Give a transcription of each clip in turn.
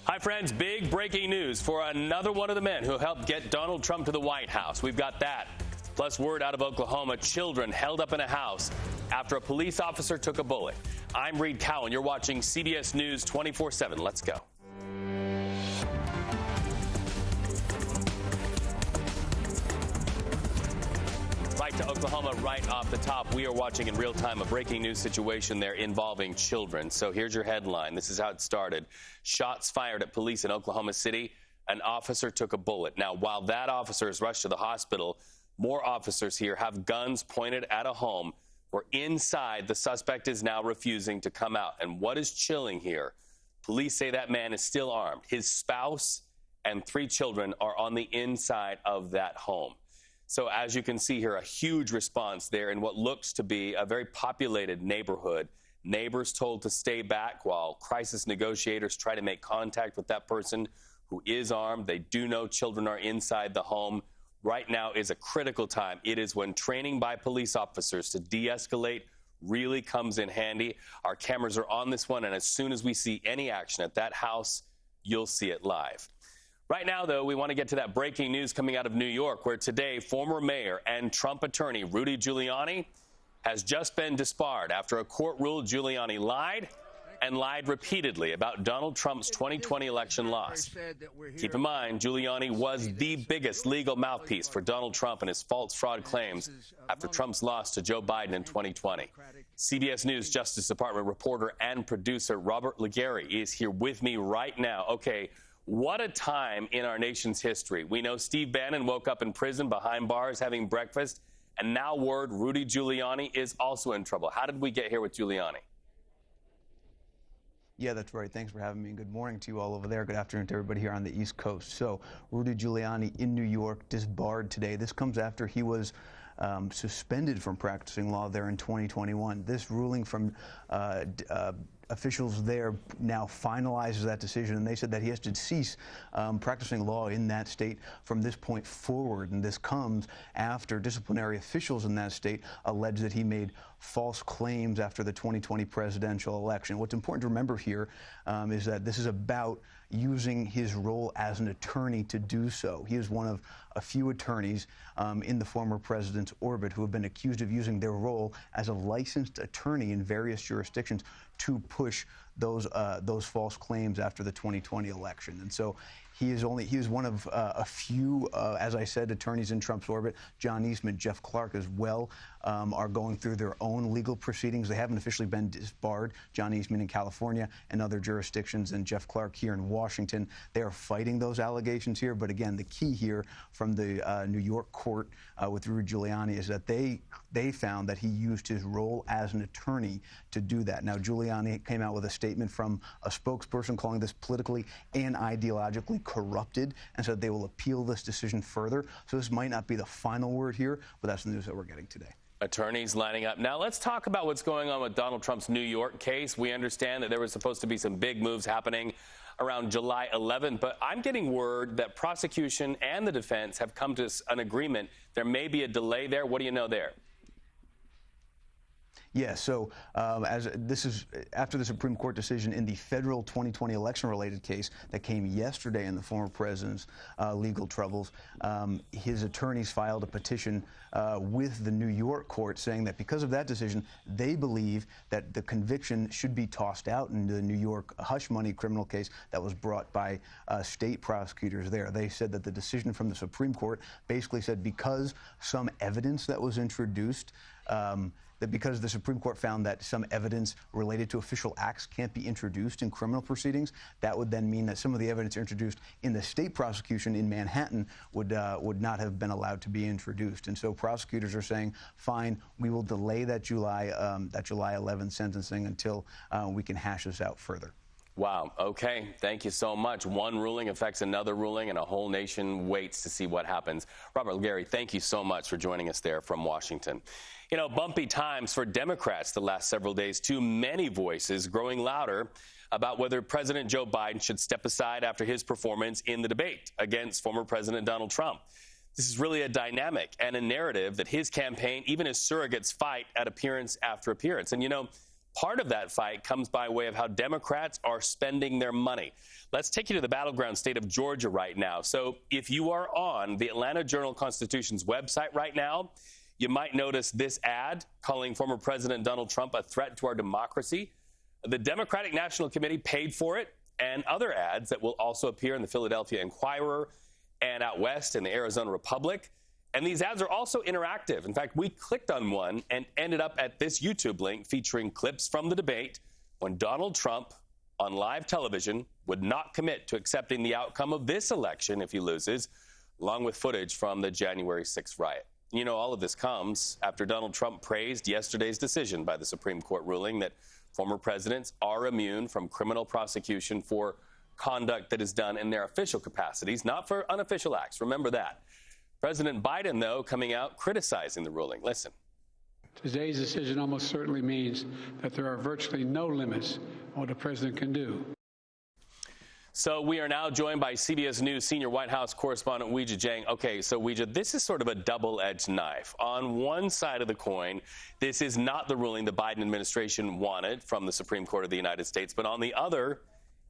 Hi, friends. Big breaking news for another one of the men who helped get Donald Trump to the White House. We've got that. Plus, word out of Oklahoma, children held up in a house after a police officer took a bullet. I'm Reed Cowan. You're watching CBS News 24/7. Let's go. Right to Oklahoma, right off the top. We are watching in real time a breaking news situation there involving children. So here's your headline. This is how it started. Shots fired at police in Oklahoma City. An officer took a bullet. Now, while that officer is rushed to the hospital, more officers here have guns pointed at a home where inside the suspect is now refusing to come out. And what is chilling here? Police say that man is still armed. His spouse and 3 children are on the inside of that home. So as you can see here, a huge response there in what looks to be a very populated neighborhood. Neighbors told to stay back while crisis negotiators try to make contact with that person who is armed. They do know children are inside the home. Right now is a critical time. It is when training by police officers to de-escalate really comes in handy. Our cameras are on this one, and as soon as we see any action at that house, you'll see it live. Right now, though, we want to get to that breaking news coming out of New York, where today former mayor and Trump attorney Rudy Giuliani has just been disbarred after a court ruled Giuliani lied and lied repeatedly about Donald Trump's 2020 election loss. Keep in mind, Giuliani was the biggest legal mouthpiece for Donald Trump and his false fraud claims after Trump's loss to Joe Biden in 2020. CBS News Justice Department reporter and producer Robert Legary is here with me right now. Okay, what a time in our nation's history. We know Steve Bannon woke up in prison behind bars having breakfast, and now word Rudy Giuliani is also in trouble. How did we get here with Giuliani? Yeah, that's right. Thanks for having me. Good morning to you all over there. Good afternoon to everybody here on the East Coast. So, Rudy Giuliani in New York, disbarred today. This comes after he was suspended from practicing law there in 2021. This ruling from officials there now finalizes that decision, and they said that he has to cease practicing law in that state from this point forward. And this comes after disciplinary officials in that state allege that he made false claims after the 2020 presidential election. What's important to remember here is that this is about using his role as an attorney to do so. He is one of a few attorneys in the former president's orbit who have been accused of using their role as a licensed attorney in various jurisdictions to push those false claims after the 2020 election. And so he is one of a few, as I said, attorneys in Trump's orbit. John Eastman, Jeff Clark as well are going through their own legal proceedings. They haven't officially been disbarred. John Eastman in California and other jurisdictions, and Jeff Clark here in Washington. They are fighting those allegations here. But again, the key here from the New York court with Rudy Giuliani is that they found that he used his role as an attorney to do that. Now, Giuliani came out with a statement from a spokesperson calling this politically and ideologically corrupted, and said they will appeal this decision further. So this might not be the final word here, but that's the news that we're getting today. Attorneys lining up. Now let's talk about what's going on with Donald Trump's New York case. We understand that there was supposed to be some big moves happening around July 11th, but I'm getting word that prosecution and the defense have come to an agreement. There may be a delay there. What do you know there? Yeah, so as this is after the Supreme Court decision in the federal 2020 election-related case that came yesterday in the former president's legal troubles, his attorneys filed a petition with the New York court saying that because of that decision, they believe that the conviction should be tossed out in the New York hush money criminal case that was brought by state prosecutors there. They said that the decision from the Supreme Court basically said because some evidence that was introduced that because the Supreme Court found that some evidence related to official acts can't be introduced in criminal proceedings, that would then mean that some of the evidence introduced in the state prosecution in Manhattan would not have been allowed to be introduced. And so prosecutors are saying, fine, we will delay that July 11th sentencing until we can hash this out further. Wow. Okay. Thank you so much. One ruling affects another ruling, and a whole nation waits to see what happens. Robert Legary, thank you so much for joining us there from Washington. You know, bumpy times for Democrats the last several days. Too many voices growing louder about whether President Joe Biden should step aside after his performance in the debate against former President Donald Trump. This is really a dynamic and a narrative that his campaign, even his surrogates, fight at appearance after appearance. And, you know, Part of that fight comes by way of how Democrats are spending their money. Let's take you to the battleground state of Georgia right now. So if you are on the Atlanta Journal-Constitution's website right now, you might notice this ad calling former President Donald Trump a threat to our democracy. The Democratic National Committee paid for it, and other ads that will also appear in the Philadelphia Inquirer and out west in the Arizona Republic. And these ads are also interactive. In fact, we clicked on one and ended up at this YouTube link featuring clips from the debate when Donald Trump on live television would not commit to accepting the outcome of this election if he loses, along with footage from the January 6th riot. You know, all of this comes after Donald Trump praised yesterday's decision by the Supreme Court ruling that former presidents are immune from criminal prosecution for conduct that is done in their official capacities, not for unofficial acts. Remember that. President Biden, though, coming out criticizing the ruling. Listen. Today's decision almost certainly means that there are virtually no limits on what a president can do. So we are now joined by CBS News senior White House correspondent Weijia Jiang. Okay, so Weijia, this is sort of a double-edged knife. On one side of the coin, this is not the ruling the Biden administration wanted from the Supreme Court of the United States. But on the other,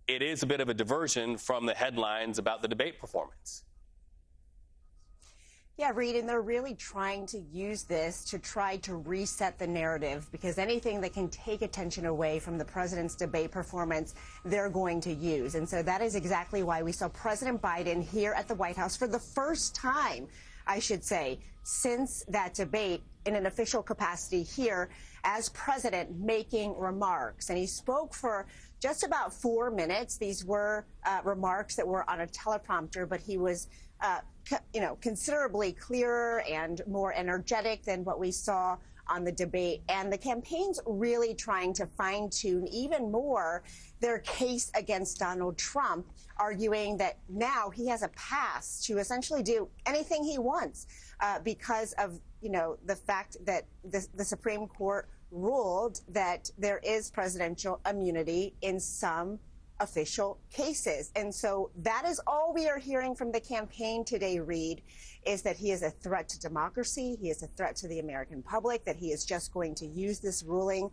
it is a bit of a diversion from the headlines about the debate performance. Yeah, Reed, and they're really trying to use this to try to reset the narrative, because anything that can take attention away from the president's debate performance, they're going to use. And so that is exactly why we saw President Biden here at the White House for the first time, I should say, since that debate in an official capacity here as president, making remarks. And he spoke for just about 4 minutes. These were remarks that were on a teleprompter, but he was considerably clearer and more energetic than what we saw on the debate. And the campaign's really trying to fine-tune even more their case against Donald Trump, arguing that now he has a pass to essentially do anything he wants because of, the fact that the Supreme Court ruled that there is presidential immunity in some official cases. And so that is all we are hearing from the campaign today, Reed, is that he is a threat to democracy. He is a threat to the American public, that he is just going to use this ruling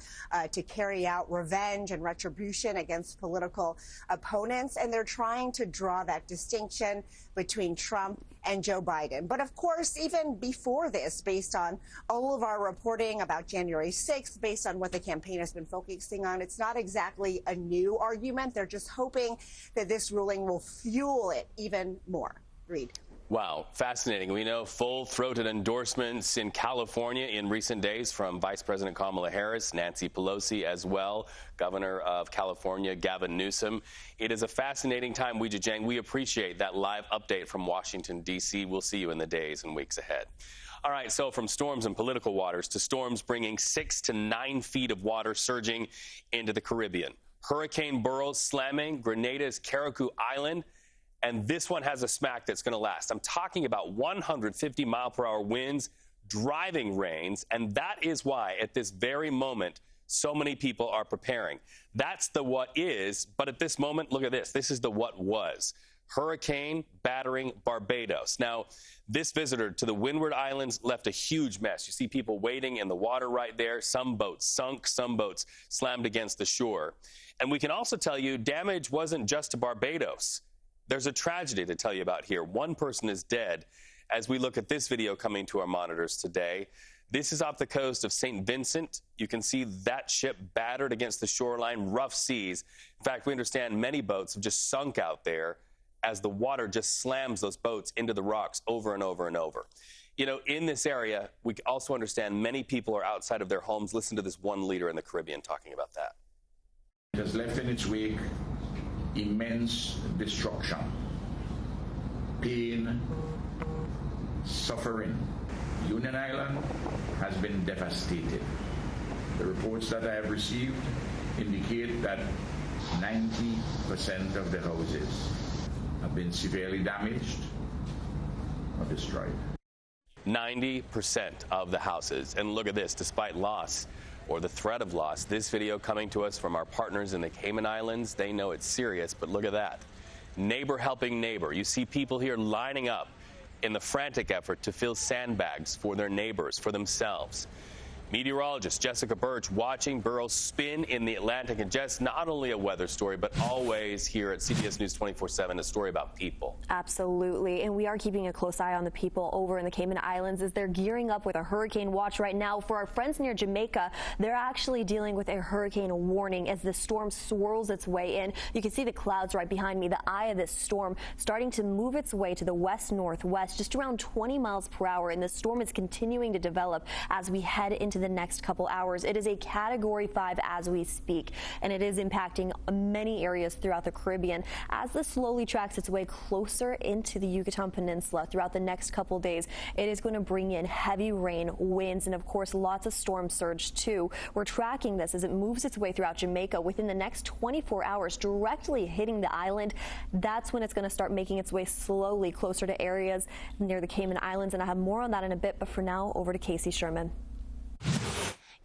to carry out revenge and retribution against political opponents. And they're trying to draw that distinction between Trump and Joe Biden. But of course, even before this, based on all of our reporting about January 6th, based on what the campaign has been focusing on, it's not exactly a new argument. They're just hoping that this ruling will fuel it even more. Reed. Wow, fascinating. We know full-throated endorsements in California in recent days from Vice President Kamala Harris, Nancy Pelosi as well, Governor of California Gavin Newsom. It is a fascinating time, Weijia Jiang. We appreciate that live update from Washington, D.C. We'll see you in the days and weeks ahead. All right, so from storms and political waters to storms bringing 6 to 9 feet of water surging into the Caribbean. Hurricane Beryl slamming Grenada's Carriacou Island. And this one has a smack that's going to last. I'm talking about 150-mile-per-hour winds, driving rains, and that is why, at this very moment, so many people are preparing. That's the what is, but at this moment, look at this. This is the what was. Hurricane battering Barbados. Now, this visitor to the Windward Islands left a huge mess. You see people waiting in the water right there. Some boats sunk, some boats slammed against the shore. And we can also tell you damage wasn't just to Barbados. There's a tragedy to tell you about here. One person is dead as we look at this video coming to our monitors today. This is off the coast of St. Vincent. You can see that ship battered against the shoreline, rough seas. In fact, we understand many boats have just sunk out there as the water just slams those boats into the rocks over and over and over. You know, in this area, we also understand many people are outside of their homes. Listen to this one leader in the Caribbean talking about that. It has left in its wake immense destruction, pain, suffering. Union Island has been devastated. The reports that I have received indicate that 90% of the houses have been severely damaged or destroyed. 90% of the houses. And look at this, despite loss or the threat of loss, this video coming to us from our partners in the Cayman Islands. They know it's serious, but look at that. Neighbor helping neighbor. You see people here lining up in the frantic effort to fill sandbags for their neighbors, for themselves. Meteorologist Jessica Birch watching Beryl spin in the Atlantic. And Jess, not only a weather story, but always here at CBS News 24/7, a story about people. Absolutely. And we are keeping a close eye on the people over in the Cayman Islands as they're gearing up with a hurricane watch right now. For our friends near Jamaica, they're actually dealing with a hurricane warning as the storm swirls its way in. You can see the clouds right behind me. The eye of this storm starting to move its way to the west-northwest, just around 20 miles per hour. And the storm is continuing to develop as we head into the next couple hours. It is a Category 5 as we speak, and it is impacting many areas throughout the Caribbean. As this slowly tracks its way closer into the Yucatan Peninsula throughout the next couple days, it is going to bring in heavy rain, winds, and of course lots of storm surge too. We're tracking this as it moves its way throughout Jamaica within the next 24 hours, directly hitting the island. That's when it's going to start making its way slowly closer to areas near the Cayman Islands, and I have more on that in a bit, but for now, over to Casey Sherman.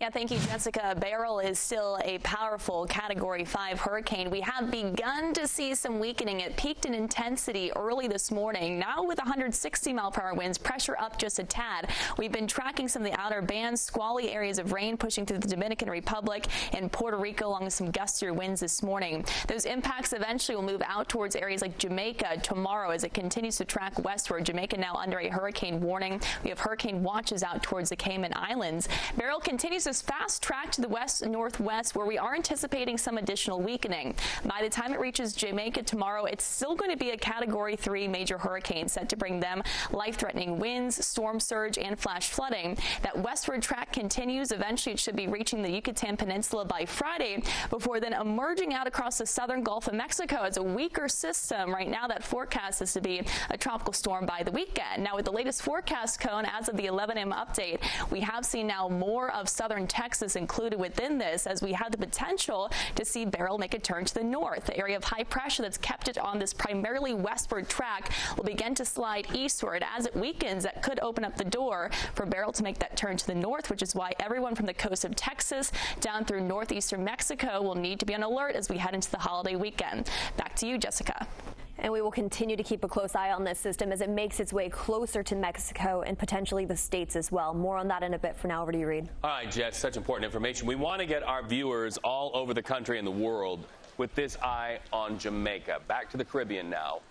Yeah, thank you, Jessica. Beryl is still a powerful Category 5 hurricane. We have begun to see some weakening. It peaked in intensity early this morning. Now with 160-mile-per-hour winds, pressure up just a tad. We've been tracking some of the outer bands, squally areas of rain pushing through the Dominican Republic and Puerto Rico along with some gustier winds this morning. Those impacts eventually will move out towards areas like Jamaica tomorrow as it continues to track westward. Jamaica now under a hurricane warning. We have hurricane watches out towards the Cayman Islands. Beryl continues this fast track to the west-northwest where we are anticipating some additional weakening. By the time it reaches Jamaica tomorrow, it's still going to be a Category 3 major hurricane set to bring them life-threatening winds, storm surge, and flash flooding. That westward track continues. Eventually, it should be reaching the Yucatan Peninsula by Friday before then emerging out across the southern Gulf of Mexico as a weaker system. Right now, that forecast is to be a tropical storm by the weekend. Now, with the latest forecast cone as of the 11 a.m. update, we have seen now more of southern Texas included within this as we have the potential to see Beryl make a turn to the north. The area of high pressure that's kept it on this primarily westward track will begin to slide eastward. As it weakens, that could open up the door for Beryl to make that turn to the north, which is why everyone from the coast of Texas down through northeastern Mexico will need to be on alert as we head into the holiday weekend. Back to you, Jessica. And we will continue to keep a close eye on this system as it makes its way closer to Mexico and potentially the states as well. More on that in a bit. For now, over to you, Reed. All right, Jess, such important information. We want to get our viewers all over the country and the world with this eye on Jamaica. Back to the Caribbean now,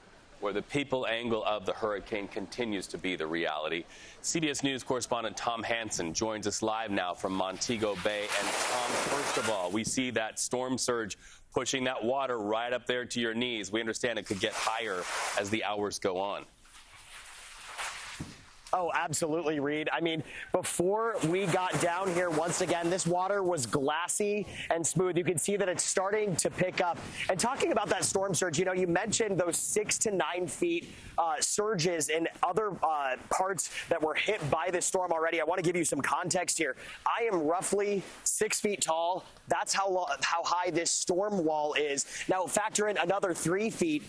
where the people angle of the hurricane continues to be the reality. CBS News correspondent Tom Hansen joins us live now from Montego Bay. And Tom, first of all, we see that storm surge pushing that water right up there to your knees. We understand it could get higher as the hours go on. Oh, absolutely, Reed. I mean, before we got down here, once again, this water was glassy and smooth. You can see that it's starting to pick up. And talking about that storm surge, you know, you mentioned those 6 to 9 feet surges in other parts that were hit by this storm already. I want to give you some context here. I am roughly 6 feet tall. That's how high this storm wall is. Now, factor in another 3 feet.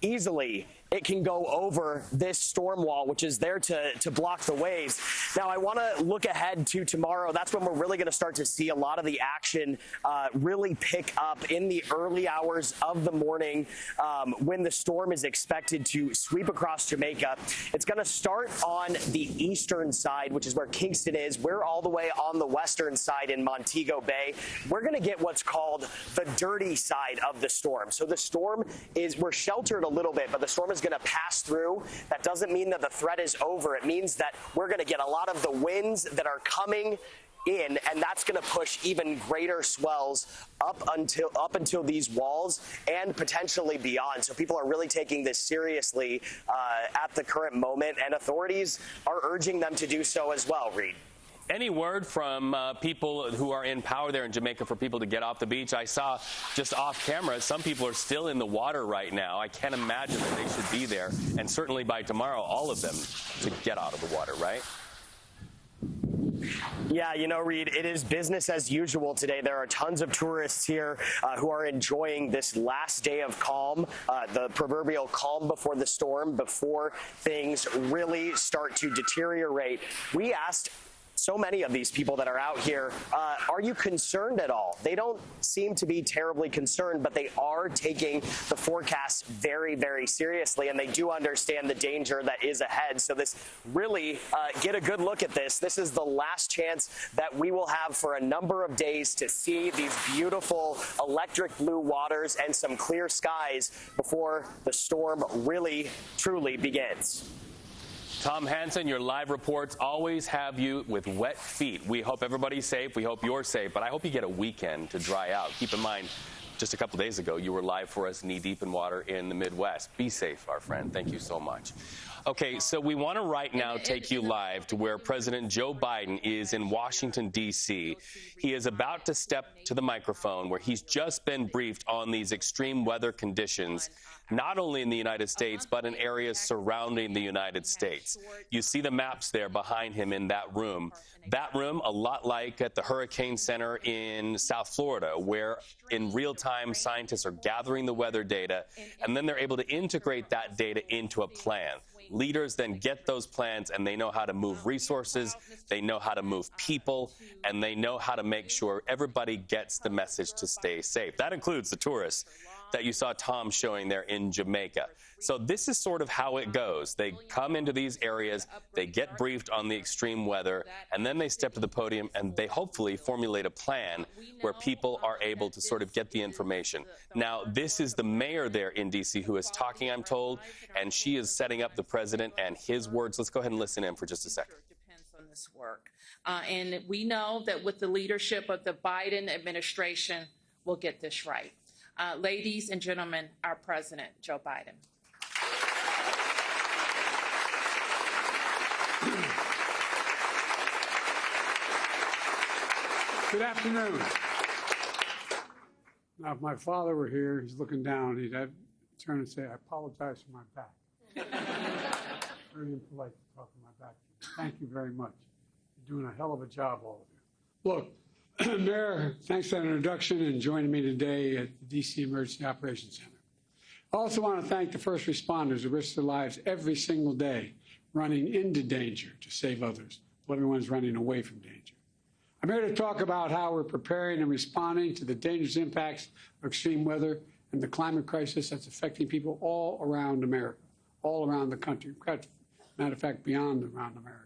Easily, it can go over this storm wall, which is there to block the waves. Now, I want to look ahead to tomorrow. That's when we're really going to start to see a lot of the action really pick up in the early hours of the morning when the storm is expected to sweep across Jamaica. It's going to start on the eastern side, which is where Kingston is. We're all the way on the western side in Montego Bay. We're going to get what's called the dirty side of the storm. So the storm we're sheltered a little bit, but the storm is going to pass through. That doesn't mean that the threat is over. It means that we're going to get a lot of the winds that are coming in, and that's going to push even greater swells up until these walls and potentially beyond. So people are really taking this seriously at the current moment, and authorities are urging them to do so as well, Reed. Any word from people who are in power there in Jamaica for people to get off the beach? I saw just off camera, some people are still in the water right now. I can't imagine that they should be there. And certainly by tomorrow, all of them to get out of the water, right? Yeah, you know, Reed, it is business as usual today. There are tons of tourists here who are enjoying this last day of calm, the proverbial calm before the storm, before things really start to deteriorate. We asked so many of these people that are out here. Are you concerned at all? They don't seem to be terribly concerned, but they are taking the forecast very, very seriously, and they do understand the danger that is ahead. So this really, get a good look at this. This is the last chance that we will have for a number of days to see these beautiful electric blue waters and some clear skies before the storm really, truly begins. Tom Hansen, your live reports always have you with wet feet. We hope everybody's safe. We hope you're safe. But I hope you get a weekend to dry out. Keep in mind, just a couple days ago, you were live for us knee-deep in water in the Midwest. Be safe, our friend. Thank you so much. Okay, so we want to right now take you live to where President Joe Biden is in Washington, D.C. He is about to step to the microphone where he's just been briefed on these extreme weather conditions, not only in the United States, but in areas surrounding the United States. You see the maps there behind him in that room. That room, a lot like at the Hurricane Center in South Florida, where in real time scientists are gathering the weather data, and then they're able to integrate that data into a plan. Leaders then get those plans, and they know how to move resources, they know how to move people, and they know how to make sure everybody gets the message to stay safe. That includes the tourists that you saw Tom showing there in Jamaica. So this is sort of how it goes. They come into these areas, they get briefed on the extreme weather, and then they step to the podium and they hopefully formulate a plan where people are able to sort of get the information. Now, this is the mayor there in D.C. who is talking, I'm told, and she is setting up the president and his words. Let's go ahead and listen in for just a second. Depends on this work. And we know that with the leadership of the Biden administration, we'll get this right. Ladies and gentlemen, our President, Joe Biden. Good afternoon. Now, if my father were here, he's looking down, he'd have to turn and say, I apologize for my back. Very impolite to talk to my back. Thank you very much. You're doing a hell of a job, all of you. Look, Mayor, thanks for that introduction and joining me today at the D.C. Emergency Operations Center. I also want to thank the first responders who risk their lives every single day running into danger to save others while everyone's running away from danger. I'm here to talk about how we're preparing and responding to the dangerous impacts of extreme weather and the climate crisis that's affecting people all around America, all around the country. Matter of fact, beyond around America.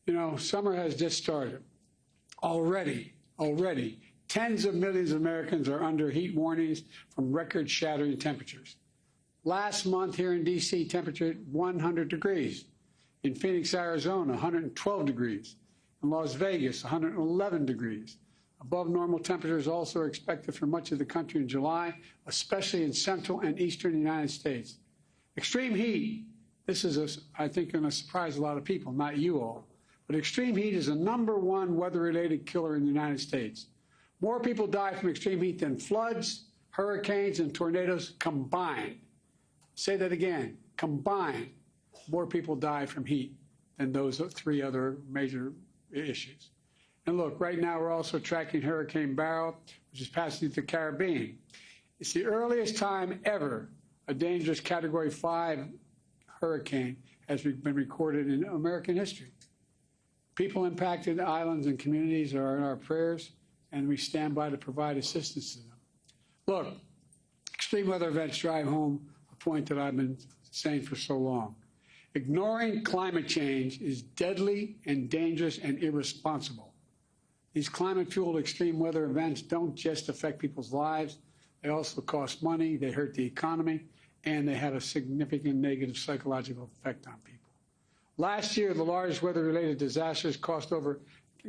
You know, summer has just started. Already, tens of millions of Americans are under heat warnings from record-shattering temperatures. Last month here in D.C., temperature hit 100 degrees. In Phoenix, Arizona, 112 degrees. In Las Vegas, 111 degrees. Above normal temperatures also are expected for much of the country in July, especially in central and eastern United States. Extreme heat, this is, I think, going to surprise a lot of people, not you all. But extreme heat is the #1 weather-related killer in the United States. More people die from extreme heat than floods, hurricanes, and tornadoes combined. Say that again, combined. More people die from heat than those 3 other major issues. And look, right now we're also tracking Hurricane Beryl, which is passing through the Caribbean. It's the earliest time ever a dangerous Category 5 hurricane has been recorded in American history. People impacted islands and communities are in our prayers, and we stand by to provide assistance to them. Look, extreme weather events drive home a point that I've been saying for so long. Ignoring climate change is deadly and dangerous and irresponsible. These climate-fueled extreme weather events don't just affect people's lives. They also cost money, they hurt the economy, and they have a significant negative psychological effect on people. Last year, the largest weather-related disasters cost over,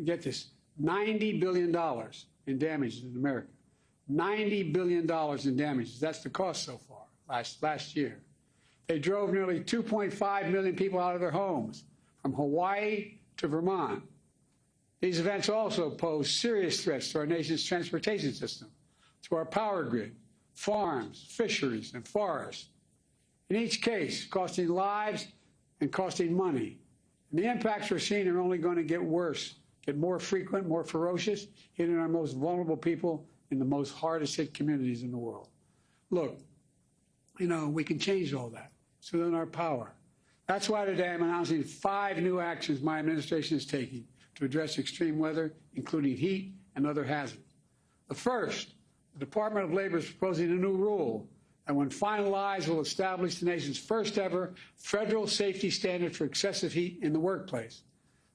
get this, $90 billion in damages in America. $90 billion in damages. That's the cost so far, last year. They drove nearly 2.5 million people out of their homes, from Hawaii to Vermont. These events also pose serious threats to our nation's transportation system, to our power grid, farms, fisheries, and forests. In each case, costing lives and costing money. And the impacts we're seeing are only going to get worse, get more frequent, more ferocious, hitting our most vulnerable people in the most hardest hit communities in the world. Look, you know, we can change all that. It's within our power. That's why today I'm announcing 5 new actions my administration is taking to address extreme weather, including heat and other hazards. The first, the Department of Labor is proposing a new rule that, when finalized, will establish the nation's first ever federal safety standard for excessive heat in the workplace.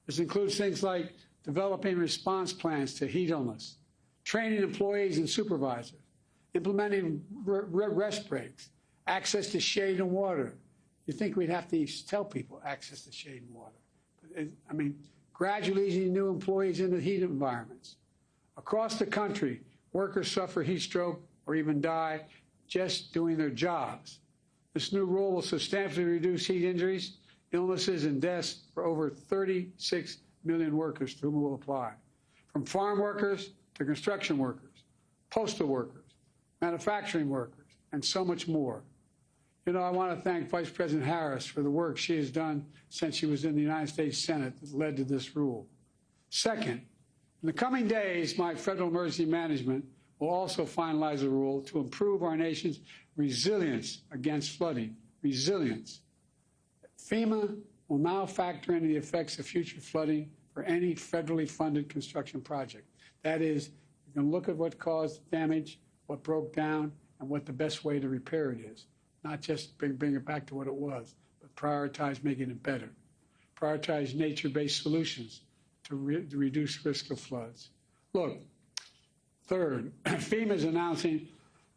This includes things like developing response plans to heat illness, training employees and supervisors, implementing rest breaks, access to shade and water. You think we'd have to tell people access to shade and water. I mean, gradually easing new employees into heat environments. Across the country, workers suffer heat stroke or even die just doing their jobs. This new rule will substantially reduce heat injuries, illnesses, and deaths for over 36 million workers to whom it will apply, from farm workers to construction workers, postal workers, manufacturing workers, and so much more. You know, I want to thank Vice President Harris for the work she has done since she was in the United States Senate that led to this rule. Second, in the coming days, my Federal Emergency Management will also finalize a rule to improve our nation's resilience against flooding. Resilience. FEMA will now factor in the effects of future flooding for any federally funded construction project. That is, you can look at what caused damage, what broke down, and what the best way to repair it is. Not just bring it back to what it was, but prioritize making it better. Prioritize nature-based solutions to reduce risk of floods. Look, third, FEMA is announcing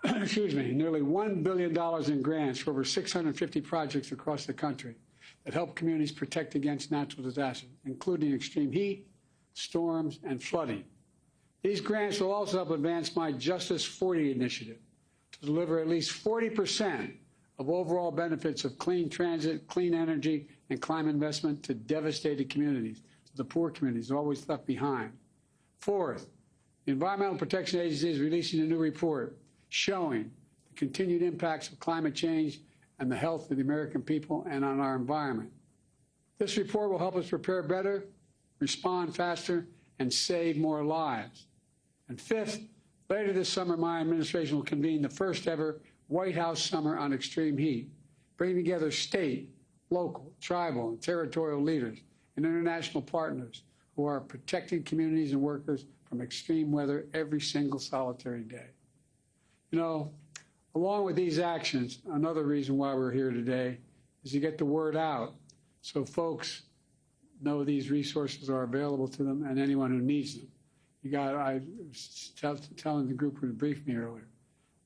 nearly $1 billion in grants for over 650 projects across the country that help communities protect against natural disasters, including extreme heat, storms, and flooding. These grants will also help advance my Justice 40 initiative to deliver at least 40% of overall benefits of clean transit, clean energy, and climate investment to devastated communities, to the poor communities always left behind. Fourth, the Environmental Protection Agency is releasing a new report showing the continued impacts of climate change and the health of the American people and on our environment. This report will help us prepare better, respond faster, and save more lives. And fifth, later this summer, my administration will convene the first ever White House Summer on Extreme Heat, bringing together state, local, tribal, and territorial leaders and international partners who are protecting communities and workers from extreme weather every single solitary day. You know, along with these actions, another reason why we're here today is to get the word out so folks know these resources are available to them and anyone who needs them. I was telling the group who briefed me earlier,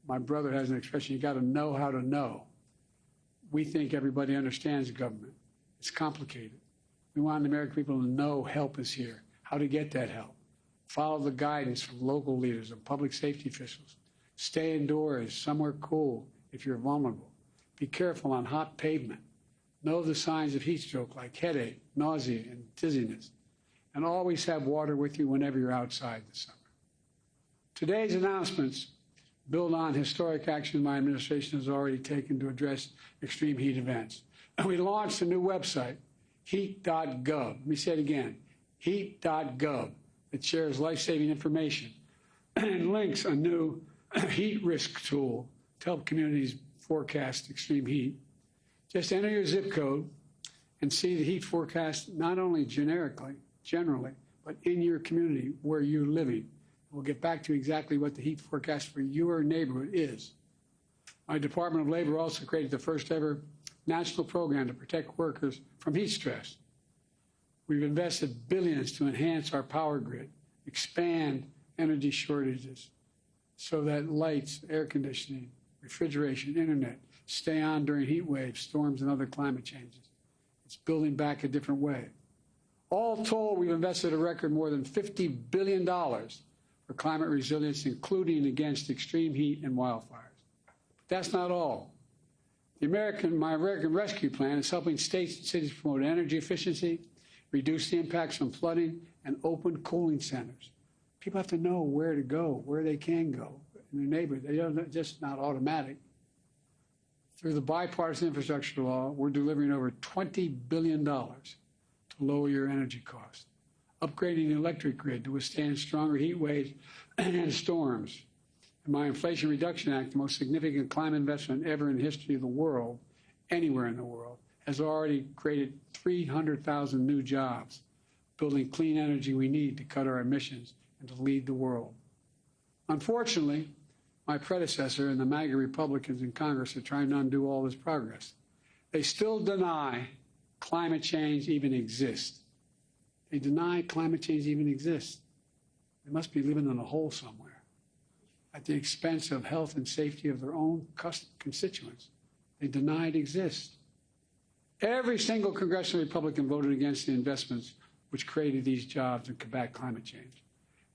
my brother has an expression, you got to know how to know. We think everybody understands government. It's complicated. We want the American people to know help is here, how to get that help. Follow the guidance from local leaders and public safety officials. Stay indoors, somewhere cool if you're vulnerable. Be careful on hot pavement. Know the signs of heat stroke like headache, nausea, and dizziness. And always have water with you whenever you're outside this summer. Today's announcements build on historic action my administration has already taken to address extreme heat events. We launched a new website, heat.gov. Let me say it again, heat.gov, that shares life-saving information and links a new heat risk tool to help communities forecast extreme heat. Just enter your zip code and see the heat forecast not only generally, but in your community where you're living. We'll get back to exactly what the heat forecast for your neighborhood is. My Department of Labor also created the first ever national program to protect workers from heat stress. We've invested billions to enhance our power grid, expand energy shortages so that lights, air conditioning, refrigeration, internet stay on during heat waves, storms, and other climate changes. It's building back a different way. All told, we've invested a record more than $50 billion for climate resilience, including against extreme heat and wildfires. But that's not all. My American Rescue Plan is helping states and cities promote energy efficiency, reduce the impacts from flooding, and open cooling centers. People have to know where to go, where they can go in their neighborhood. They're just not automatic. Through the bipartisan infrastructure law, we're delivering over $20 billion to lower your energy costs, upgrading the electric grid to withstand stronger heat waves and storms. And my Inflation Reduction Act, the most significant climate investment ever in the history of the world, anywhere in the world, has already created 300,000 new jobs. building clean energy we need to cut our emissions and to lead the world. Unfortunately, my predecessor and the MAGA Republicans in Congress are trying to undo all this progress. They still deny climate change even exists. They deny climate change even exists. They must be living in a hole somewhere at the expense of health and safety of their own constituents. They deny it exists. Every single congressional Republican voted against the investments which created these jobs and combat climate change.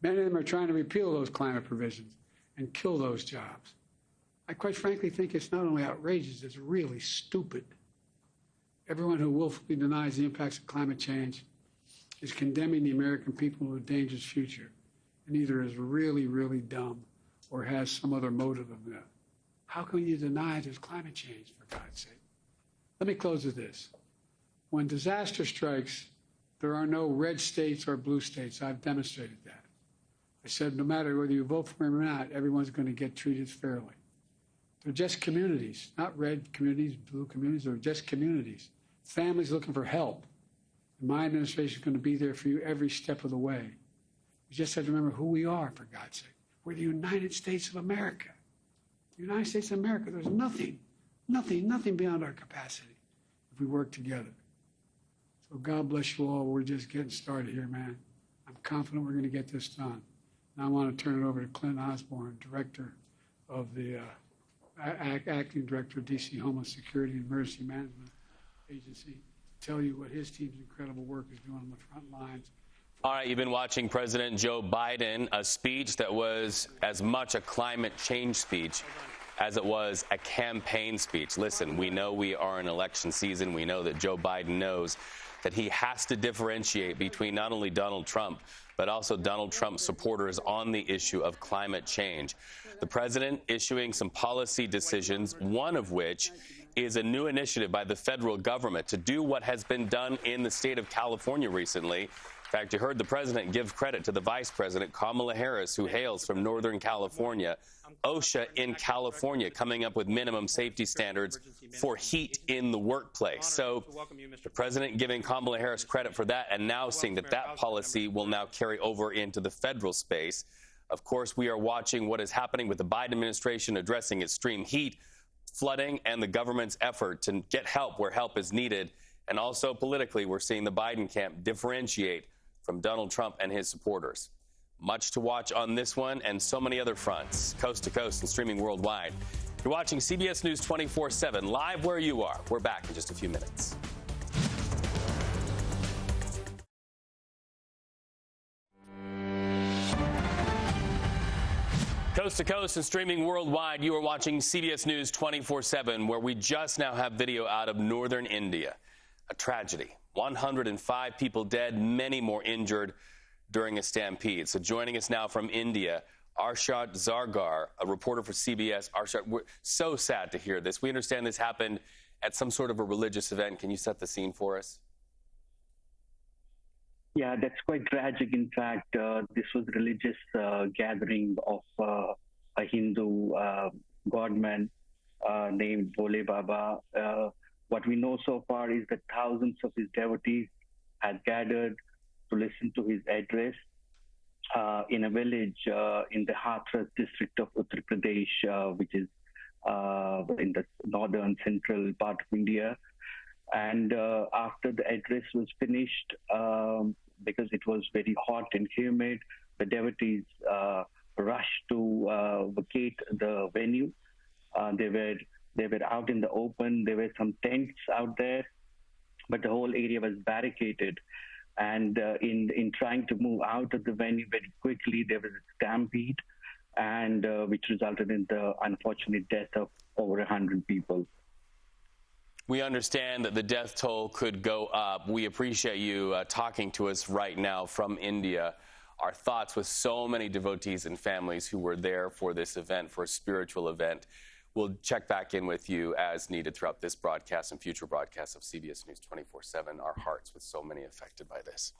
Many of them are trying to repeal those climate provisions and kill those jobs. I quite frankly think it's not only outrageous, it's really stupid. Everyone who willfully denies the impacts of climate change is condemning the American people to a dangerous future, and either is really, really dumb or has some other motive of that. How can you deny there's climate change, for God's sake? Let me close with this. When disaster strikes, there are no red states or blue states. I've demonstrated that. I said no matter whether you vote for him or not, everyone's going to get treated fairly. They're just communities, not red communities, blue communities. They're just communities. Families looking for help. And my administration is going to be there for you every step of the way. You just have to remember who we are, for God's sake. We're the United States of America. The United States of America, there's nothing beyond our capacity if we work together. So God bless you all. We're just getting started here, man. I'm confident we're going to get this done. Now I want to turn it over to Clint Osborne, Director of the Acting Director of D.C. Homeland Security and Emergency Management Agency, to tell you what his team's incredible work is doing on the front lines. All right, you've been watching President Joe Biden, a speech that was as much a climate change speech as it was a campaign speech. Listen, we know we are in election season. We know that Joe Biden knows that he has to differentiate between not only Donald Trump, but also Donald Trump's supporters on the issue of climate change. The president issuing some policy decisions, one of which is a new initiative by the federal government to do what has been done in the state of California recently. In fact, you heard the president give credit to the vice president, Kamala Harris, who hails from Northern California. OSHA in California coming up with minimum safety standards for heat in the workplace. So the president giving Kamala Harris credit for that and now seeing that that policy will now carry over into the federal space. Of course, we are watching what is happening with the Biden administration addressing extreme heat, flooding, and the government's effort to get help where help is needed. And also politically, we're seeing the Biden camp differentiate from Donald Trump and his supporters. Much to watch on this one and so many other fronts, coast to coast and streaming worldwide. You're watching CBS News 24/7, live where you are. We're back in just a few minutes. Coast to coast and streaming worldwide, you are watching CBS News 24/7, where we just now have video out of northern India. A tragedy. 105 people dead, many more injured during a stampede. So joining us now from India, Arshad Zargar, a reporter for CBS. Arshad, we're so sad to hear this. We understand this happened at some sort of a religious event. Can you set the scene for us? Yeah, that's quite tragic. In fact, this was a religious gathering of a Hindu godman named Bole Baba. What we know so far is that thousands of his devotees had gathered to listen to his address in a village in the Hathras district of Uttar Pradesh, which is in the northern central part of India. And after the address was finished, because it was very hot and humid, the devotees rushed to vacate the venue. They were out in the open. There were some tents out there, but the whole area was barricaded. And in trying to move out of the venue very quickly, there was a stampede, and which resulted in the unfortunate death of over 100 people. We understand that the death toll could go up. We appreciate you talking to us right now from India. Our thoughts with so many devotees and families who were there for this event, for a spiritual event. We'll check back in with you as needed throughout this broadcast and future broadcasts of CBS News 24/7. Our hearts with so many affected by this.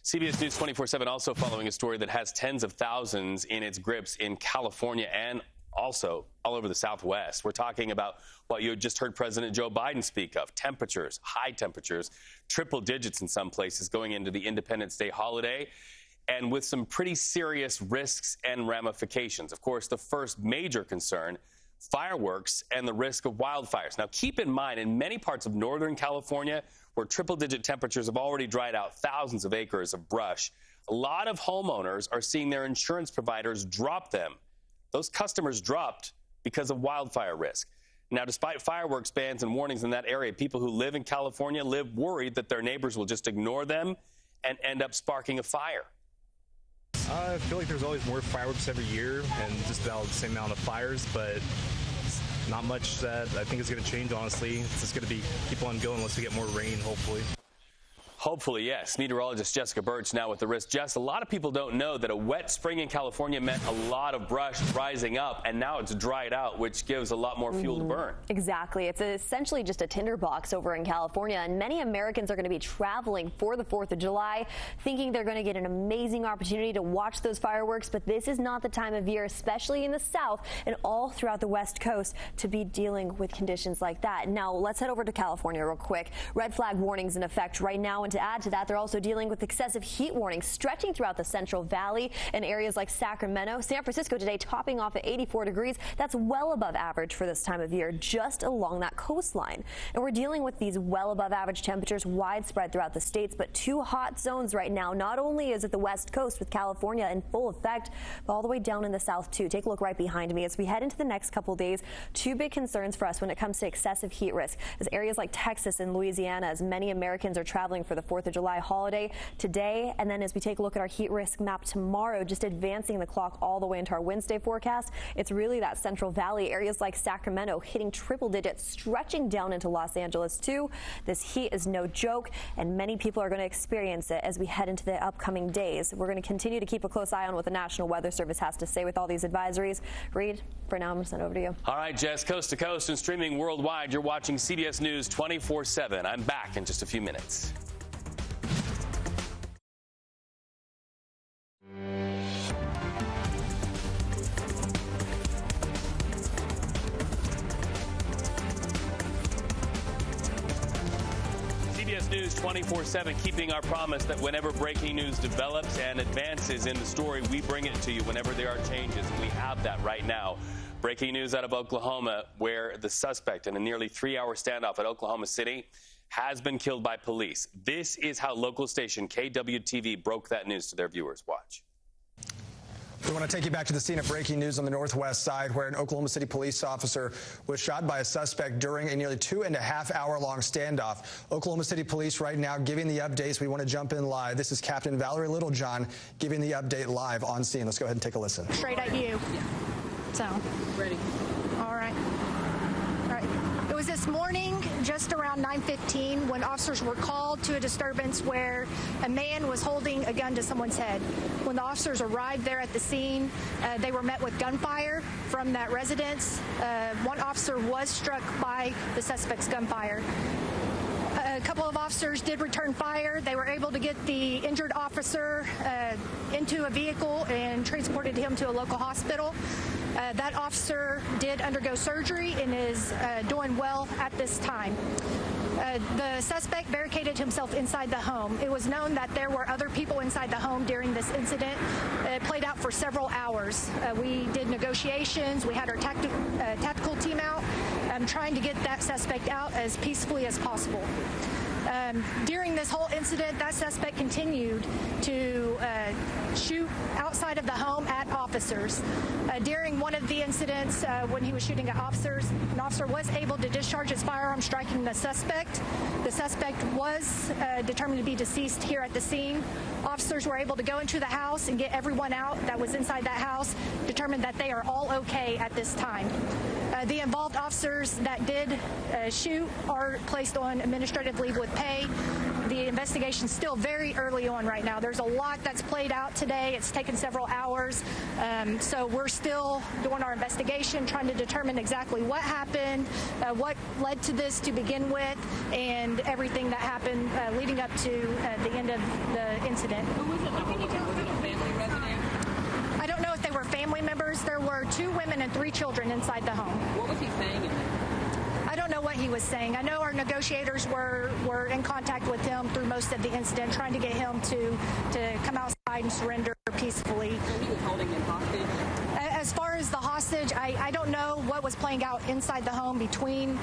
CBS News 24/7 also following a story that has tens of thousands in its grips in California and also all over the Southwest. We're talking about what you just heard President Joe Biden speak of, temperatures, high temperatures, triple digits in some places going into the Independence Day holiday, and with some pretty serious risks and ramifications. Of course, the first major concern, fireworks and the risk of wildfires. Now, keep in mind, in many parts of Northern California, where triple-digit temperatures have already dried out thousands of acres of brush, a lot of homeowners are seeing their insurance providers drop them. Those customers dropped because of wildfire risk. Now, despite fireworks bans and warnings in that area, people who live in California live worried that their neighbors will just ignore them and end up sparking a fire. I feel like there's always more fireworks every year and just about the same amount of fires, but not much that I think is going to change, honestly. It's just going to keep on going unless we get more rain, hopefully. Hopefully, yes. Meteorologist Jessica Birch now with the risk. Jess, a lot of people don't know that a wet spring in California meant a lot of brush rising up, and now it's dried out, which gives a lot more fuel to burn. Exactly. It's essentially just a tinderbox over in California, and many Americans are going to be traveling for the 4th of July, thinking they're going to get an amazing opportunity to watch those fireworks, but this is not the time of year, especially in the South and all throughout the West Coast, to be dealing with conditions like that. Now, let's head over to California real quick. Red flag warnings in effect right now, and to add to that, they're also dealing with excessive heat warnings stretching throughout the Central Valley and areas like Sacramento. San Francisco today topping off at 84 degrees. That's well above average for this time of year, just along that coastline. And we're dealing with these well above average temperatures widespread throughout the states, but 2 hot zones right now. Not only is it the West Coast with California in full effect, but all the way down in the South too. Take a look right behind me. As we head into the next couple days, 2 big concerns for us when it comes to excessive heat risk is areas like Texas and Louisiana, as many Americans are traveling for the 4th of July holiday today. And then as we take a look at our heat risk map tomorrow, just advancing the clock all the way into our Wednesday forecast, it's really that Central Valley, areas like Sacramento hitting triple digits, stretching down into Los Angeles too. This heat is no joke, and many people are going to experience it as we head into the upcoming days. We're going to continue to keep a close eye on what the National Weather Service has to say with all these advisories. Reed, for now, I'm going to send it over to you. All right, Jess, coast to coast and streaming worldwide, you're watching CBS News 24/7. I'm back in just a few minutes. CBS News 24/7, keeping our promise that whenever breaking news develops and advances in the story, we bring it to you whenever there are changes, and we have that right now. Breaking news out of Oklahoma, where the suspect in a nearly 3-hour standoff at Oklahoma City has been killed by police. This is how local station KWTV broke that news to their viewers. Watch. We want to take you back to the scene of breaking news on the northwest side, where an Oklahoma City police officer was shot by a suspect during a nearly 2.5-hour-long standoff. Oklahoma City police right now giving the updates. We want to jump in live. This is Captain Valerie Littlejohn giving the update live on scene. Let's go ahead and take a listen. Straight at you. So. Ready. All right. All right. It was this morning, just around 9:15, when officers were called to a disturbance where a man was holding a gun to someone's head. When the officers arrived there at the scene, they were met with gunfire from that residence. One officer was struck by the suspect's gunfire. A couple of officers did return fire. They were able to get the injured officer into a vehicle and transported him to a local hospital. That officer did undergo surgery and is doing well at this time. The suspect barricaded himself inside the home. It was known that there were other people inside the home during this incident. It played out for several hours. We did negotiations. We had our tactical team out trying to get that suspect out as peacefully as possible. During this whole incident, that suspect continued to shoot outside of the home at officers. During one of the incidents, when he was shooting at officers, an officer was able to discharge his firearm, striking the suspect. The suspect was determined to be deceased here at the scene. Officers were able to go into the house and get everyone out that was inside that house, determined that they are all okay at this time. The involved officers that did shoot are placed on administrative leave with pay. The investigation is still very early on right now. There's a lot that's played out today. It's taken several hours. So we're still doing our investigation, trying to determine exactly what happened, what led to this to begin with, and everything that happened leading up to the end of the incident. Who was it? Can you tell us, was it a family resident? I don't know if they were family members. There were 2 women and 3 children inside the home. What was he saying in there? I don't know what he was saying. I know our negotiators were in contact with him through most of the incident, trying to get him to come outside and surrender peacefully. So he was holding him hostage? As far as the hostage, I don't know what was playing out inside the home between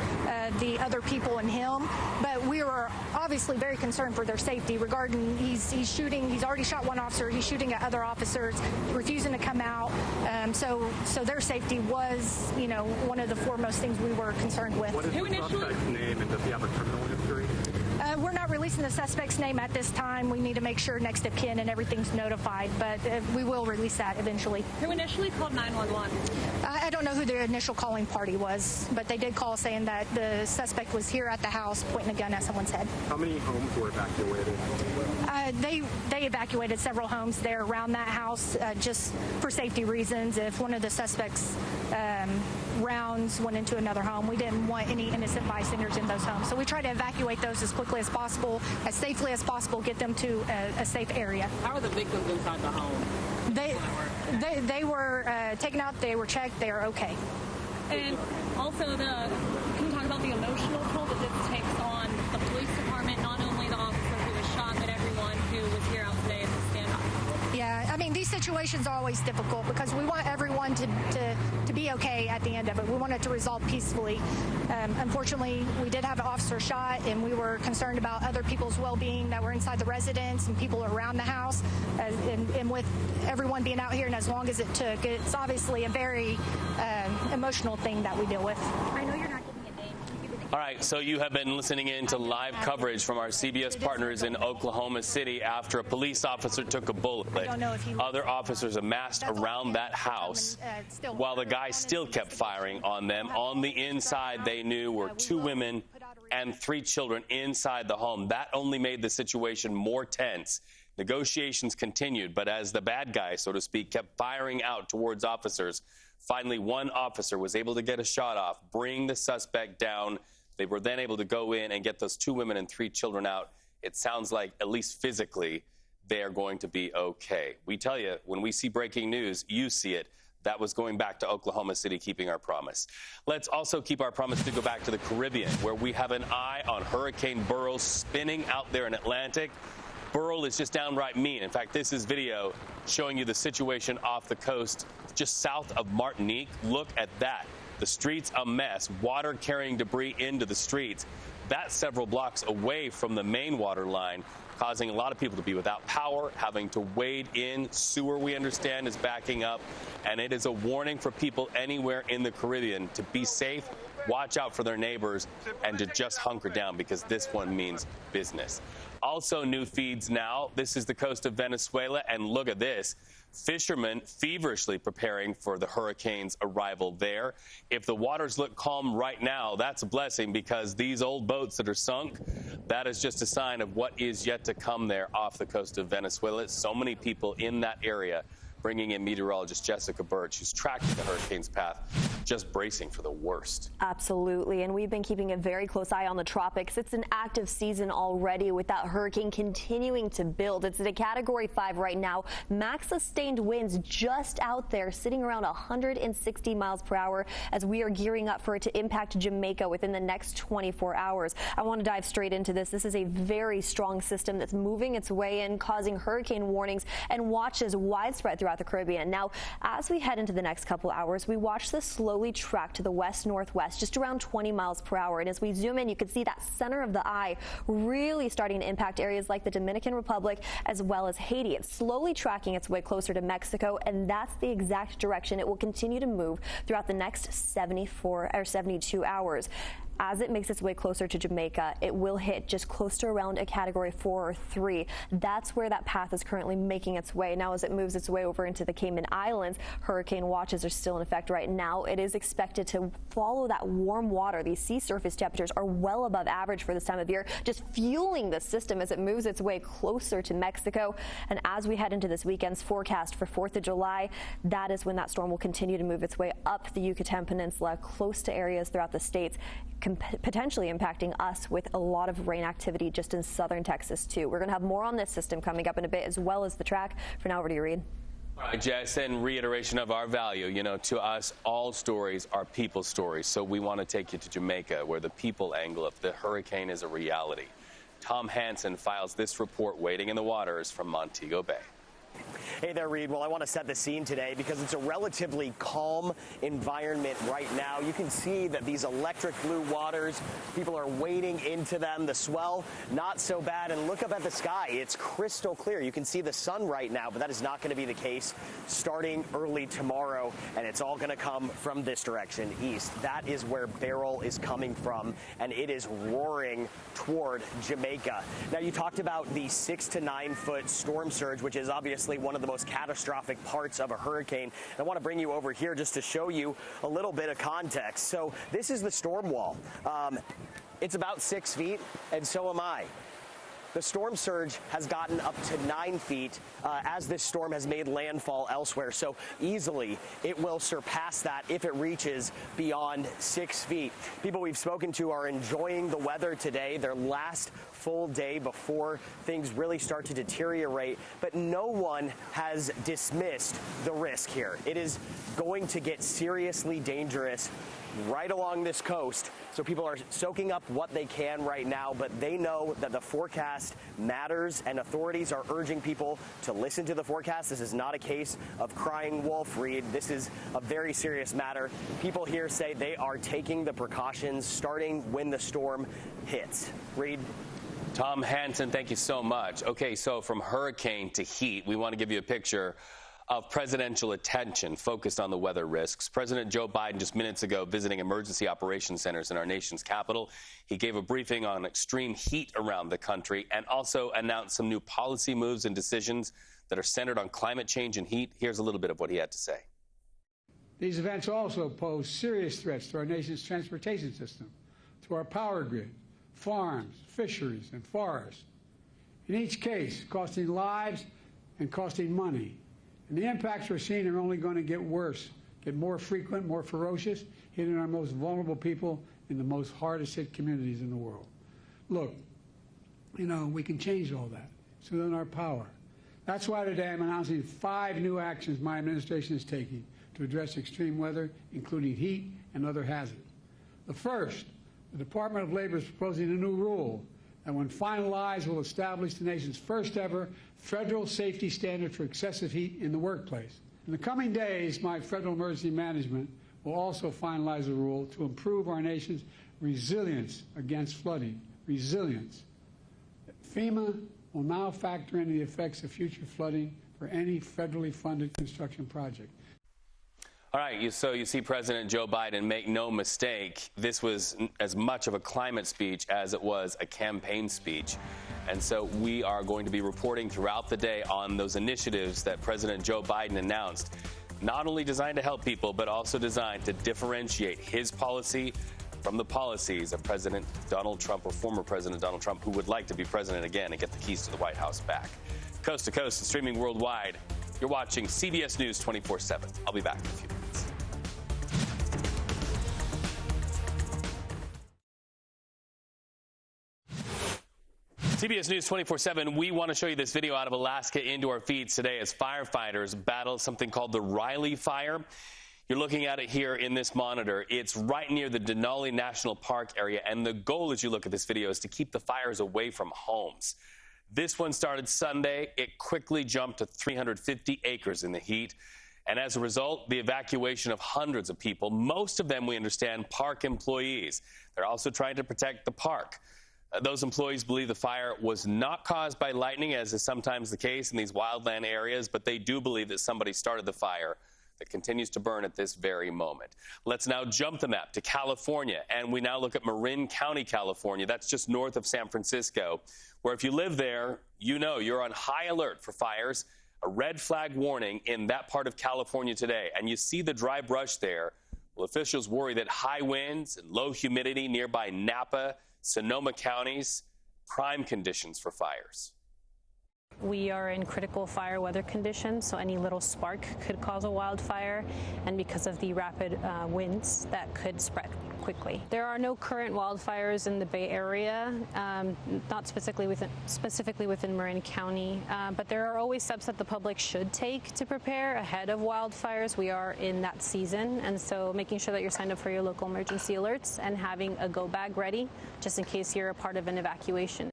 the other people and him, but we were obviously very concerned for their safety regarding he's shooting. He's already shot one officer. He's shooting at other officers, refusing to come out. So their safety was, one of the foremost things we were concerned with. What is the suspect's name, and does he have a criminal history? We're not releasing the suspect's name at this time. We need to make sure next of kin and everything's notified, but we will release that eventually. Who initially called 911? I don't know who the initial calling party was, but they did call saying that the suspect was here at the house pointing a gun at someone's head. How many homes were evacuated? They evacuated several homes there around that house just for safety reasons. If one of the suspects' rounds went into another home, we didn't want any innocent bystanders in those homes. So we tried to evacuate those as quickly as possible, as safely as possible, get them to a safe area. How are the victims inside the home? They were taken out, they were checked, they are okay. And also, can you talk about the emotional toll that this takes on the police department, not only the officer who was shot, but everyone who was here out today at the standoff? Yeah, I mean, these situations are always difficult because we want everyone to be okay at the end of it. We want it to resolve peacefully. Unfortunately, we did have an officer shot, and we were concerned about other people's well-being that were inside the residence and people around the house. And with everyone being out here, and as long as it took, it's obviously a very emotional thing that we deal with. I know you're not giving a name. All right, so you have been listening in to live coverage from our CBS partners in Oklahoma City after a police officer took a bullet. Other officers amassed around that house while the guy still kept firing on them. On the inside, they knew were 2 women and 3 children inside the home. That only made the situation more tense. Negotiations continued, but as the bad guy, so to speak, kept firing out towards officers, finally one officer was able to get a shot off, bring the suspect down. They were then able to go in and get those 2 women and 3 children out. It sounds like, at least physically, they are going to be okay. We tell you, when we see breaking news, you see it. That was going back to Oklahoma City, keeping our promise. Let's also keep our promise to go back to the Caribbean, where we have an eye on Hurricane Beryl spinning out there in Atlantic. Beryl is just downright mean. In fact, this is video showing you the situation off the coast just south of Martinique. Look at that. The streets a mess, water carrying debris into the streets. That's several blocks away from the main water line, causing a lot of people to be without power, having to wade in. Sewer, we understand, is backing up. And it is a warning for people anywhere in the Caribbean to be safe, watch out for their neighbors, and to just hunker down because this one means business. Also new feeds now. This is the coast of Venezuela, and look at this. Fishermen feverishly preparing for the hurricane's arrival there. If the waters look calm right now, that's a blessing because these old boats that are sunk, that is just a sign of what is yet to come there off the coast of Venezuela. So many people in that area, bringing in meteorologist Jessica Birch, who's tracking the hurricane's path, just bracing for the worst. Absolutely, and we've been keeping a very close eye on the tropics. It's an active season already with that hurricane continuing to build. It's at a Category 5 right now. Max sustained winds just out there, sitting around 160 miles per hour as we are gearing up for it to impact Jamaica within the next 24 hours. I want to dive straight into this. This is a very strong system that's moving its way in, causing hurricane warnings and watches widespread throughout the Caribbean. Now, as we head into the next couple hours, we watch this slowly track to the west-northwest, just around 20 miles per hour. And as we zoom in, you can see that center of the eye really starting to impact areas like the Dominican Republic as well as Haiti. It's slowly tracking its way closer to Mexico, and that's the exact direction it will continue to move throughout the next 72 hours. As it makes its way closer to Jamaica, it will hit just close to around a Category 4 or 3. That's where that path is currently making its way. Now, as it moves its way over into the Cayman Islands, hurricane watches are still in effect right now. It is expected to follow that warm water. These sea surface temperatures are well above average for this time of year, just fueling the system as it moves its way closer to Mexico. And as we head into this weekend's forecast for 4th of July, that is when that storm will continue to move its way up the Yucatan Peninsula, close to areas throughout the states, potentially impacting us with a lot of rain activity just in southern Texas, too. We're going to have more on this system coming up in a bit, as well as the track. For now, over to you, Reed. All right, Jess, and reiteration of our value. You know, to us, all stories are people stories. So we want to take you to Jamaica, where the people angle of the hurricane is a reality. Tom Hansen files this report, Waiting in the Waters, from Montego Bay. Hey there, Reed. Well, I want to set the scene today because it's a relatively calm environment right now. You can see that these electric blue waters, people are wading into them. The swell, not so bad. And look up at the sky. It's crystal clear. You can see the sun right now, but that is not going to be the case starting early tomorrow. And it's all going to come from this direction, east. That is where Beryl is coming from, and it is roaring toward Jamaica. Now, you talked about the 6 to 9 foot storm surge, which is obviously one of the most catastrophic parts of a hurricane. And I want to bring you over here just to show you a little bit of context. So this is the storm wall. It's about 6 feet, and so am I. The storm surge has gotten up to 9 feet as this storm has made landfall elsewhere. So easily it will surpass that if it reaches beyond 6 feet. People we've spoken to are enjoying the weather today, their last full day before things really start to deteriorate. But no one has dismissed the risk here. It is going to get seriously dangerous right along this coast. So people are soaking up what they can right now, but they know that the forecast matters, and authorities are urging people to listen to the forecast. This is not a case of crying wolf, Reed. This is a very serious matter. People here say they are taking the precautions starting when the storm hits. Reed? Tom Hansen, thank you so much. Okay, so from hurricane to heat, we want to give you a picture of presidential attention focused on the weather risks. President Joe Biden just minutes ago visiting emergency operations centers in our nation's capital. He gave a briefing on extreme heat around the country and also announced some new policy moves and decisions that are centered on climate change and heat. Here's a little bit of what he had to say. These events also pose serious threats to our nation's transportation system, to our power grid, farms, fisheries, and forests. In each case, costing lives and costing money. And the impacts we're seeing are only going to get worse, get more frequent, more ferocious, hitting our most vulnerable people in the most hardest hit communities in the world. Look, you know, we can change all that. It's within our power. That's why today I'm announcing 5 new actions my administration is taking to address extreme weather, including heat and other hazards. The first, the Department of Labor is proposing a new rule that, when finalized, will establish the nation's first ever federal safety standard for excessive heat in the workplace. In the coming days, my Federal Emergency Management will also finalize a rule to improve our nation's resilience against flooding. Resilience. FEMA will now factor in the effects of future flooding for any federally funded construction project. All right, so you see President Joe Biden, make no mistake, this was as much of a climate speech as it was a campaign speech. And so we are going to be reporting throughout the day on those initiatives that President Joe Biden announced, not only designed to help people, but also designed to differentiate his policy from the policies of President Donald Trump, or former President Donald Trump, who would like to be president again and get the keys to the White House back. Coast to coast and streaming worldwide, you're watching CBS News 24/7. I'll be back in a few minutes. CBS News 24/7, we want to show you this video out of Alaska into our feeds today as firefighters battle something called the Riley Fire. You're looking at it here in this monitor. It's right near the Denali National Park area, and the goal as you look at this video is to keep the fires away from homes. This one started Sunday. It quickly jumped to 350 acres in the heat, and as a result, the evacuation of hundreds of people, most of them, we understand, park employees. They're also trying to protect the park. Those employees believe the fire was not caused by lightning, as is sometimes the case in these wildland areas, but they do believe that somebody started the fire that continues to burn at this very moment. Let's now jump the map to California, and we now look at Marin County, California. That's just north of San Francisco, where if you live there, you know you're on high alert for fires. A red flag warning in that part of California today, and you see the dry brush there. Well, officials worry that high winds and low humidity nearby Napa, Sonoma counties, prime conditions for fires. We are in critical fire weather conditions, so any little spark could cause a wildfire, and because of the rapid winds, that could spread quickly. There are no current wildfires in the Bay Area, not specifically within Marin County, but there are always steps that the public should take to prepare ahead of wildfires. We are in that season, and so making sure that you're signed up for your local emergency alerts and having a go bag ready just in case you're a part of an evacuation.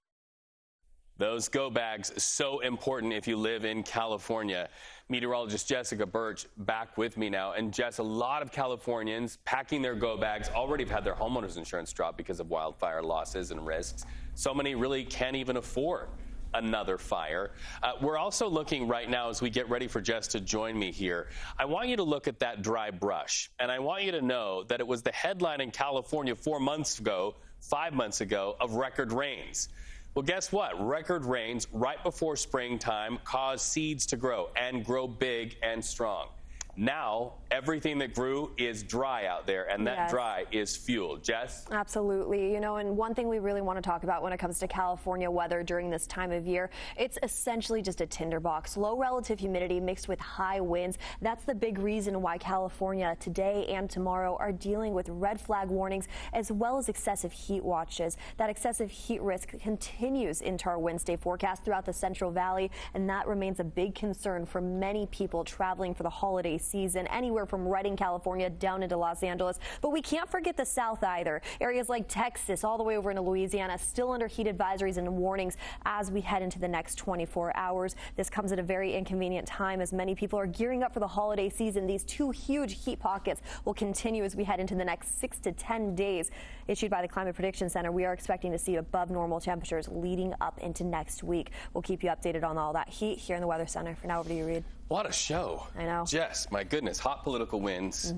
Those go bags, so important if you live in California. Meteorologist Jessica Birch back with me now. And Jess, a lot of Californians packing their go bags already have had their homeowners insurance drop because of wildfire losses and risks. So many really can't even afford another fire. We're also looking right now as we get ready for Jess to join me here. I want you to look at that dry brush, and I want you to know that it was the headline in California 5 months ago of record rains. Well, guess what? Record rains right before springtime cause seeds to grow and grow big and strong. Now, everything that grew is dry out there, and that dry is fuel. Jess? Absolutely. You know, and one thing we really want to talk about when it comes to California weather during this time of year, it's essentially just a tinderbox. Low relative humidity mixed with high winds. That's the big reason why California today and tomorrow are dealing with red flag warnings as well as excessive heat watches. That excessive heat risk continues into our Wednesday forecast throughout the Central Valley, and that remains a big concern for many people traveling for the holiday season, anywhere from Redding, California, down into Los Angeles. But we can't forget the South either. Areas like Texas, all the way over into Louisiana, still under heat advisories and warnings as we head into the next 24 hours. This comes at a very inconvenient time as many people are gearing up for the holiday season. These two huge heat pockets will continue as we head into the next 6 to 10 days. Issued by the Climate Prediction Center, we are expecting to see above normal temperatures leading up into next week. We'll keep you updated on all that heat here in the Weather Center. For now, over to you, Reed. What a show. I know. Jess, my goodness, hot political winds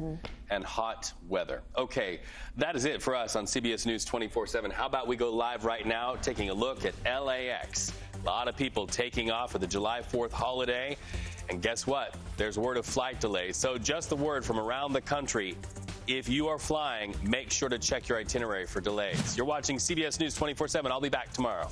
and hot weather. Okay, that is it for us on CBS News 24/7. How about we go live right now, taking a look at LAX. A lot of people taking off for the July 4th holiday. And guess what? There's word of flight delays. So just the word from around the country. If you are flying, make sure to check your itinerary for delays. You're watching CBS News 24/7. I'll be back tomorrow.